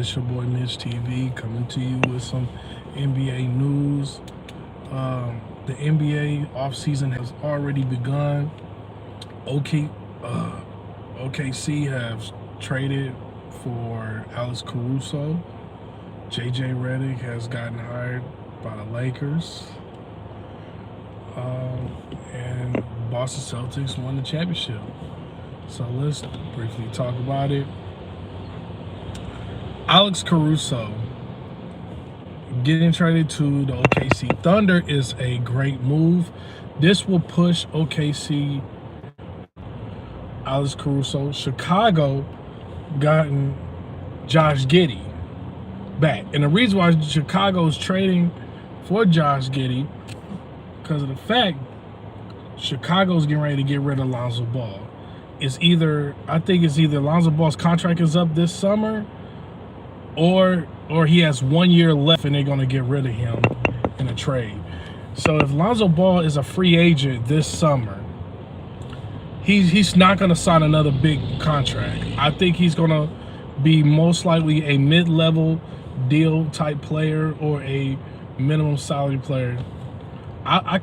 It's your boy Mitch TV coming to you with some NBA news. The NBA offseason has already begun. OKC has traded for Alex Caruso. JJ Redick has gotten hired by the Lakers. And Boston Celtics won the championship. So let's briefly talk about it. Alex Caruso getting traded to the OKC Thunder is a great move. This will push OKC, Alex Caruso. Chicago gotten Josh Giddey back. And the reason why Chicago is trading for Josh Giddey because of the fact Chicago's getting ready to get rid of Lonzo Ball. I think it's either Lonzo Ball's contract is up this summer or he has 1 year left and they're going to get rid of him in a trade. So if Lonzo Ball is a free agent this summer, he's not going to sign another big contract. I think he's going to be most likely a mid-level deal type player or a minimum salary player. I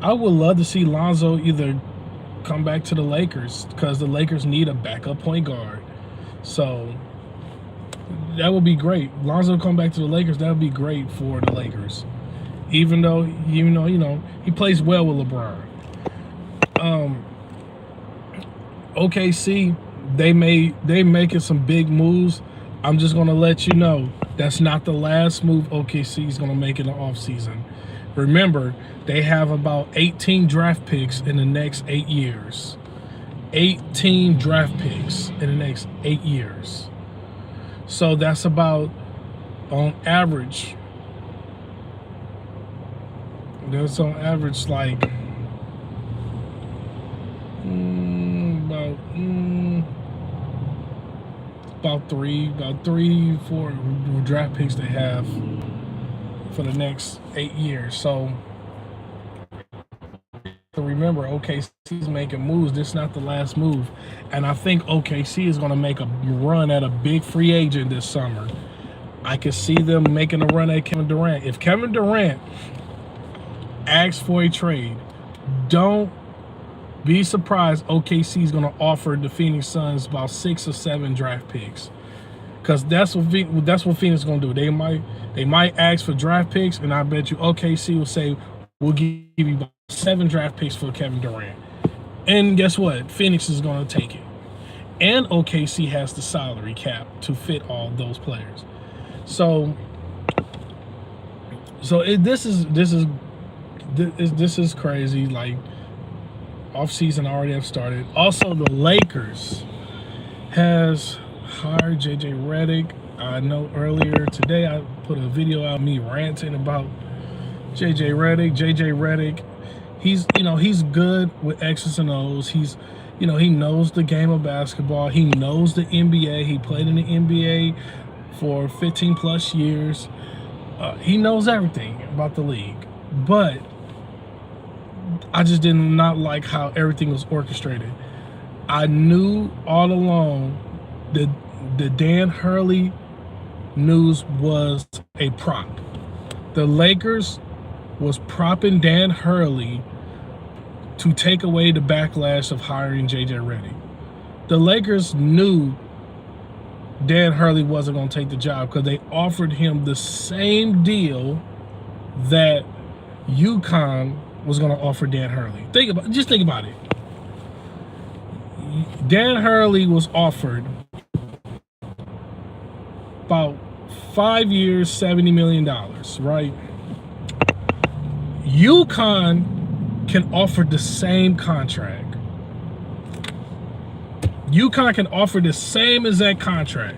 would love to see Lonzo either come back to the Lakers because the Lakers need a backup point guard. So that would be great. Lonzo come back to the Lakers. That would be great for the Lakers. Even though he plays well with LeBron. OKC, they making some big moves. I'm just gonna let you know that's not the last move OKC is gonna make in the offseason. Remember, they have about 18 draft picks in the next 8 years. 18 draft picks in the next 8 years. So that's about, on average, like about three, 4 draft picks they have for the next 8 years. So remember, OKC's making moves. This is not the last move. And I think OKC is going to make a run at a big free agent this summer. I could see them making a run at Kevin Durant. If Kevin Durant asks for a trade, don't be surprised OKC is going to offer the Phoenix Suns about 6 or 7 draft picks. Because that's what Phoenix is going to do. They might ask for draft picks, and I bet you OKC will say, we'll give you about 7 draft picks for Kevin Durant. And guess what? Phoenix is going to take it. And OKC has the salary cap to fit all those players. So this is crazy. Like, offseason already have started. Also, the Lakers has hired JJ Redick. I know earlier today I put a video out me ranting about JJ Redick. JJ Redick, he's good with X's and O's. He knows the game of basketball. He knows the NBA. He played in the NBA for 15 plus years. He knows everything about the league. But I just did not like how everything was orchestrated. I knew all along that the Dan Hurley news was a prop. The Lakers was propping Dan Hurley to take away the backlash of hiring JJ Redick. The Lakers knew Dan Hurley wasn't going to take the job because they offered him the same deal that UConn was going to offer Dan Hurley. Just think about it. Dan Hurley was offered about 5 years, $70 million, right? UConn can offer the same contract. UConn can offer the same exact contract.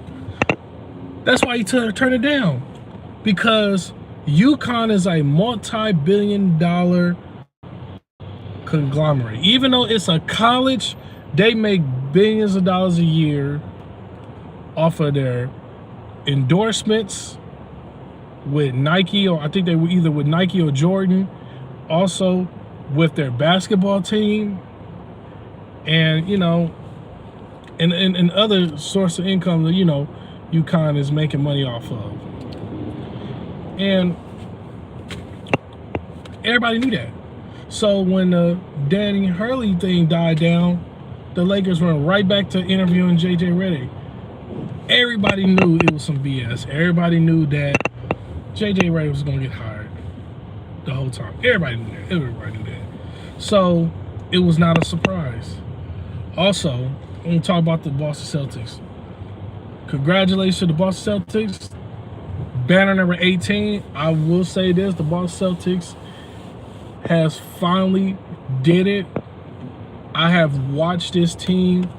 That's why he turned it down. Because UConn is a multi-billion-dollar conglomerate. Even though it's a college, they make billions of dollars a year off of their endorsements with Nike, or I think they were either with Nike or Jordan. Also with their basketball team, and and other source of income, UConn is making money off of. And everybody knew that. So when the Danny Hurley thing died down, the Lakers went right back to interviewing JJ Redick. Everybody knew it was some BS. Everybody knew that JJ Redick was going to get hired the whole time. Everybody knew that. Everybody knew that. So it was not a surprise. Also, I'm going to talk about the Boston Celtics. Congratulations to the Boston Celtics. Banner number 18. I will say this, the Boston Celtics has finally did it. I have watched this team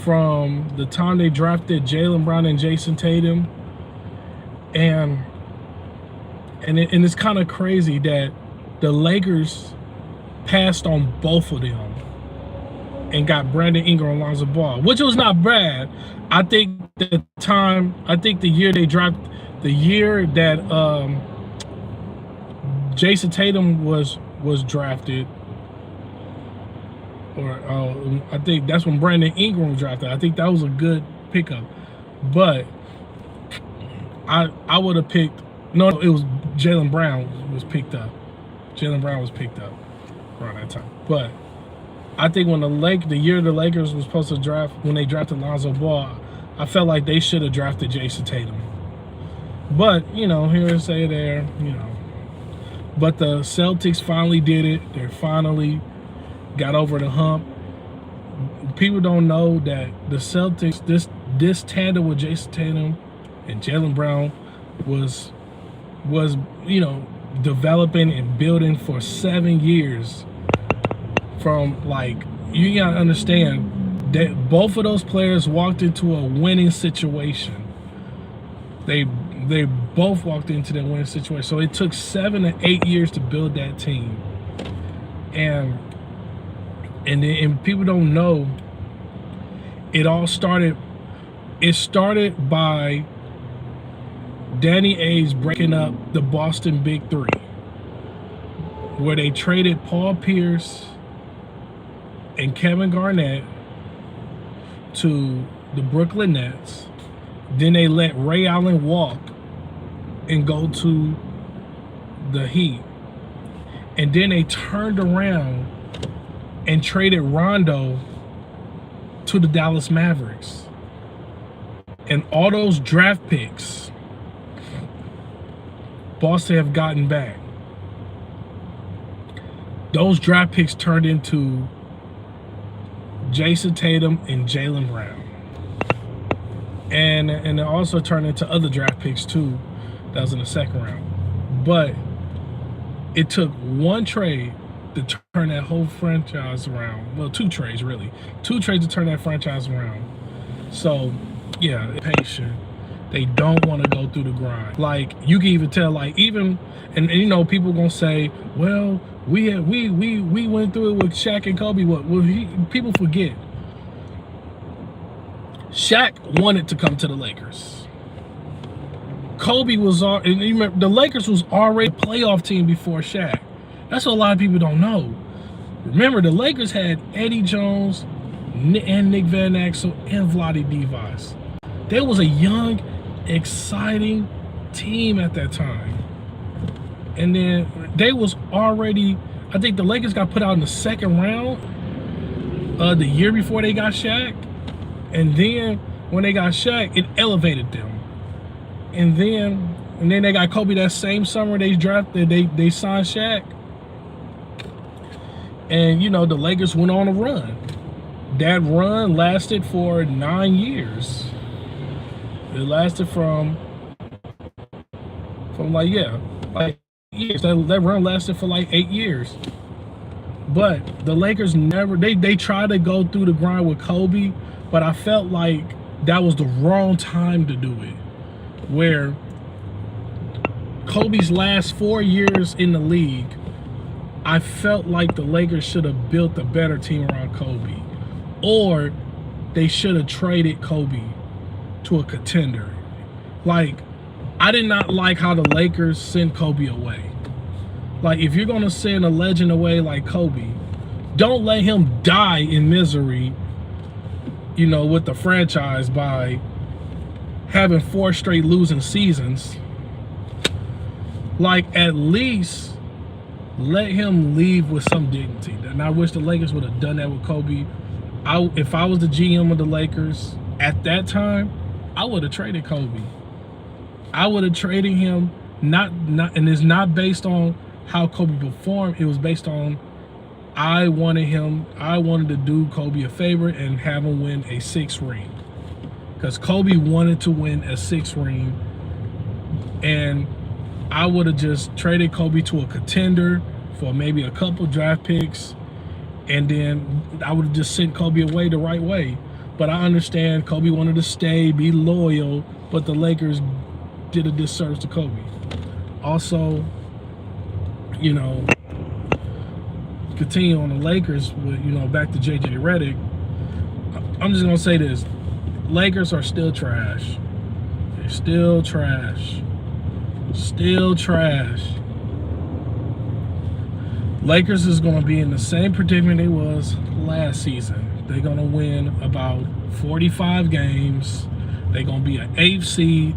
from the time they drafted Jaylen Brown and Jason Tatum. And it's kind of crazy that the Lakers passed on both of them and got Brandon Ingram and Lonzo Ball, which was not bad. I think the year they drafted, the year that Jason Tatum was drafted, or I think that's when Brandon Ingram was drafted. I think that was a good pickup, but I would have picked. No, it was Jaylen Brown was picked up. Jaylen Brown was picked up around that time. But I think when the year the Lakers was supposed to draft, when they drafted Lonzo Ball, I felt like they should have drafted Jason Tatum. But, you know, here, say there, you know. But the Celtics finally did it. They finally got over the hump. People don't know that the Celtics, this tandem with Jason Tatum and Jaylen Brown was, you know, developing and building for 7 years. From, like, you gotta understand that both of those players walked into a winning situation. They both walked into that winning situation. So it took 7 to 8 years to build that team. And people don't know, it started by Danny Ainge breaking up the Boston Big Three, where they traded Paul Pierce and Kevin Garnett to the Brooklyn Nets. Then they let Ray Allen walk and go to the Heat. And then they turned around and traded Rondo to the Dallas Mavericks. And all those draft picks Boston have gotten back, those draft picks turned into Jason Tatum and Jaylen Brown. And it also turned into other draft picks too. That was in the second round. But it took one trade to turn that whole franchise around. Well, 2 trades really. 2 trades to turn that franchise around. So, yeah, patient. They don't want to go through the grind. Like, you can even tell, like, even, and you know, people gonna say, well, we went through it with Shaq and Kobe. People forget. Shaq wanted to come to the Lakers. Kobe was, and you remember, the Lakers was already a playoff team before Shaq. That's what a lot of people don't know. Remember, the Lakers had Eddie Jones and Nick Van Exel and Vlade Divac. There was a young, exciting team at that time. And then they was already, I think the Lakers got put out in the second round the year before they got Shaq. And then when they got Shaq, it elevated them. And then they got Kobe that same summer they drafted, they signed Shaq. And, you know, the Lakers went on a run. That run lasted for 9 years. It lasted from like, yeah, like years. That run lasted for like 8 years. But the Lakers never, they tried to go through the grind with Kobe, but I felt like that was the wrong time to do it. Where Kobe's last 4 years in the league, I felt like the Lakers should have built a better team around Kobe. Or they should have traded Kobe to a contender. Like, I did not like how the Lakers sent Kobe away. Like, if you're going to send a legend away like Kobe, don't let him die in misery, you know, with the franchise by having 4 straight losing seasons, like, at least let him leave with some dignity. And I wish the Lakers would have done that with Kobe. If I was the GM of the Lakers at that time, I would have traded Kobe. I would have traded him, and it's not based on how Kobe performed. It was based on I wanted to do Kobe a favor and have him win a 6th ring. Because Kobe wanted to win a 6th ring, and I would have just traded Kobe to a contender for maybe a couple draft picks, and then I would have just sent Kobe away the right way. But I understand Kobe wanted to stay, be loyal, but the Lakers did a disservice to Kobe. Also, you know, continue on the Lakers with, you know, back to JJ Redick. I'm just gonna say this: Lakers are still trash. They're still trash. Still trash. Lakers is gonna be in the same predicament they was last season. They're gonna win about 45 games. They're gonna be an 8th seed.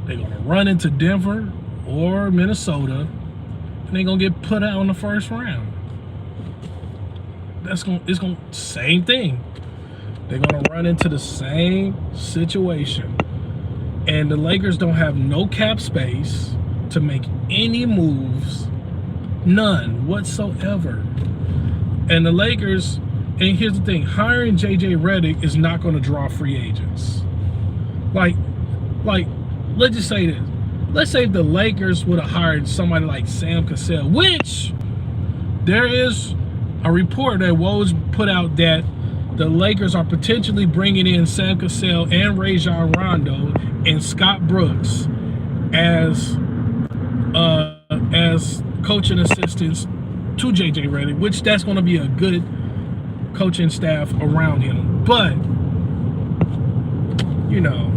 They're gonna run into Denver or Minnesota, and they're gonna get put out in the first round. Same thing. They're gonna run into the same situation. And the Lakers don't have no cap space to make any moves. None whatsoever. And the Lakers, and here's the thing, hiring JJ Redick is not gonna draw free agents. Like, let's just say this. Let's say if the Lakers would have hired somebody like Sam Cassell, which there is a report that Woj put out that the Lakers are potentially bringing in Sam Cassell and Rajon Rondo and Scott Brooks as coaching assistants to JJ Redick, which that's going to be a good coaching staff around him. But, you know,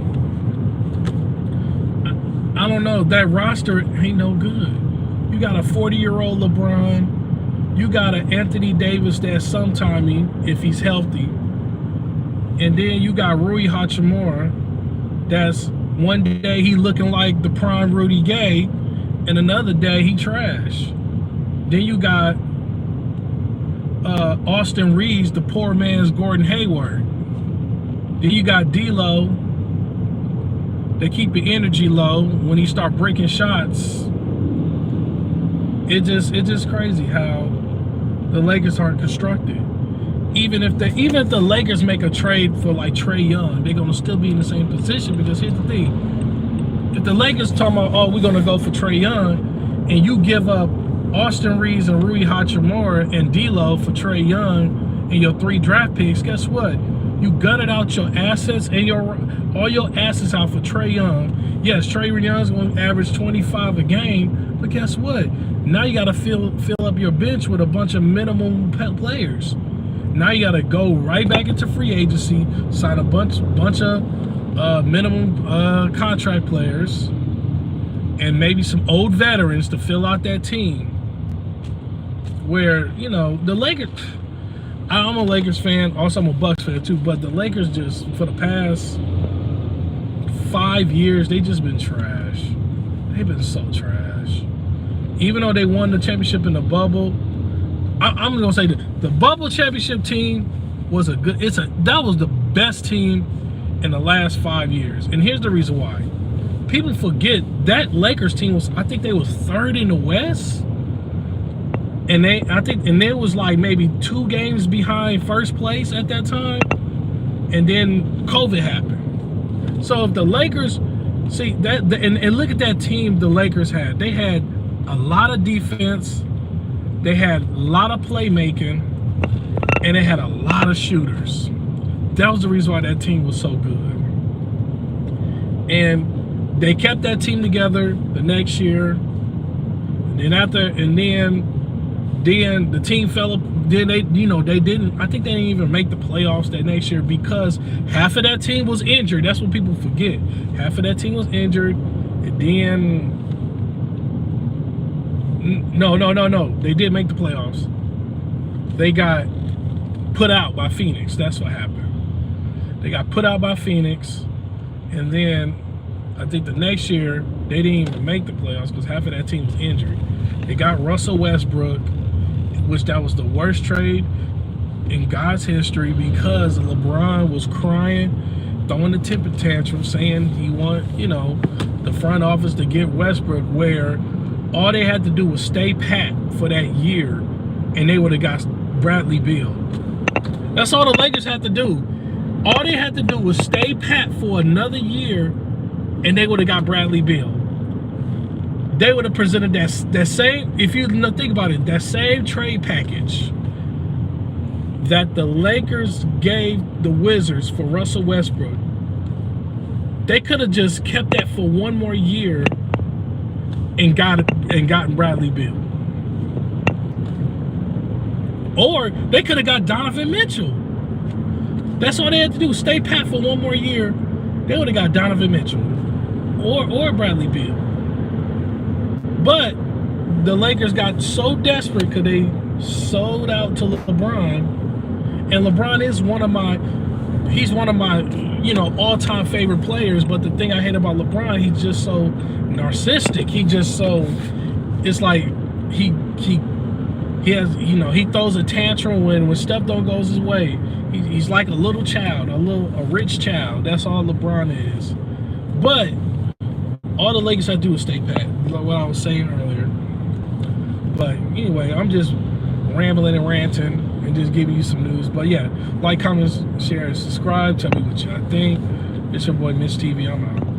I don't know. That roster ain't no good. You got a 40-year-old LeBron. You got an Anthony Davis that's sometiming if he's healthy. And then you got Rui Hachimura that's one day he looking like the prime Rudy Gay, and another day he trash. Then you got Austin Reeves, the poor man's Gordon Hayward. Then you got D'Lo. They keep the energy low when he start breaking shots. It's just crazy how the Lakers aren't constructed. Even if the Lakers make a trade for like Trae Young, they're gonna still be in the same position, because here's the thing: if the Lakers talking about, oh, we're gonna go for Trae Young, and you give up Austin Reeves and Rui Hachimura and D'Lo for Trae Young and your 3 draft picks, guess what? You gutted out your assets and all your assets out for Trae Young. Yes, Trae Young's going to average 25 a game, but guess what? Now you got to fill up your bench with a bunch of minimum players. Now you got to go right back into free agency, sign a bunch of minimum contract players, and maybe some old veterans to fill out that team. Where, you know, the Lakers, I'm a Lakers fan, also I'm a Bucks fan too, but the Lakers just, for the past 5 years, they just been trash. They've been so trash. Even though they won the championship in the bubble, I'm gonna say that the bubble championship team was that was the best team in the last 5 years. And here's the reason why. People forget that Lakers team was, I think they was 3rd in the West. And they was like maybe 2 games behind first place at that time. And then COVID happened. So if the Lakers, see that, and look at that team the Lakers had. They had a lot of defense. They had a lot of playmaking. And they had a lot of shooters. That was the reason why that team was so good. And they kept that team together the next year. And then the team fell up. Then they didn't. I think they didn't even make the playoffs that next year because half of that team was injured. That's what people forget. Half of that team was injured. And then no. They did make the playoffs. They got put out by Phoenix. That's what happened. They got put out by Phoenix, and then I think the next year they didn't even make the playoffs because half of that team was injured. They got Russell Westbrook, which that was the worst trade in God's history because LeBron was crying, throwing a temper tantrum, saying he want, the front office to get Westbrook, where all they had to do was stay pat for that year and they would have got Bradley Beal. That's all the Lakers had to do. All they had to do was stay pat for another year and they would have got Bradley Beal. They would have presented that same, if you think about it, that same trade package that the Lakers gave the Wizards for Russell Westbrook. They could have just kept that for one more year and gotten Bradley Beal. Or they could have got Donovan Mitchell. That's all they had to do, stay pat for one more year. They would have got Donovan Mitchell or Bradley Beal. But the Lakers got so desperate because they sold out to LeBron. And LeBron is one of my all-time favorite players. But the thing I hate about LeBron, he's just so narcissistic. It's like he has, he throws a tantrum when stuff don't go his way. He's like a little child, a rich child. That's all LeBron is. But all the Lakers have to do is stay pat, like what I was saying earlier. But anyway, I'm just rambling and ranting and just giving you some news. But yeah, like, comment, share, and subscribe. Tell me what y'all think. It's your boy Mitch TV. I'm out.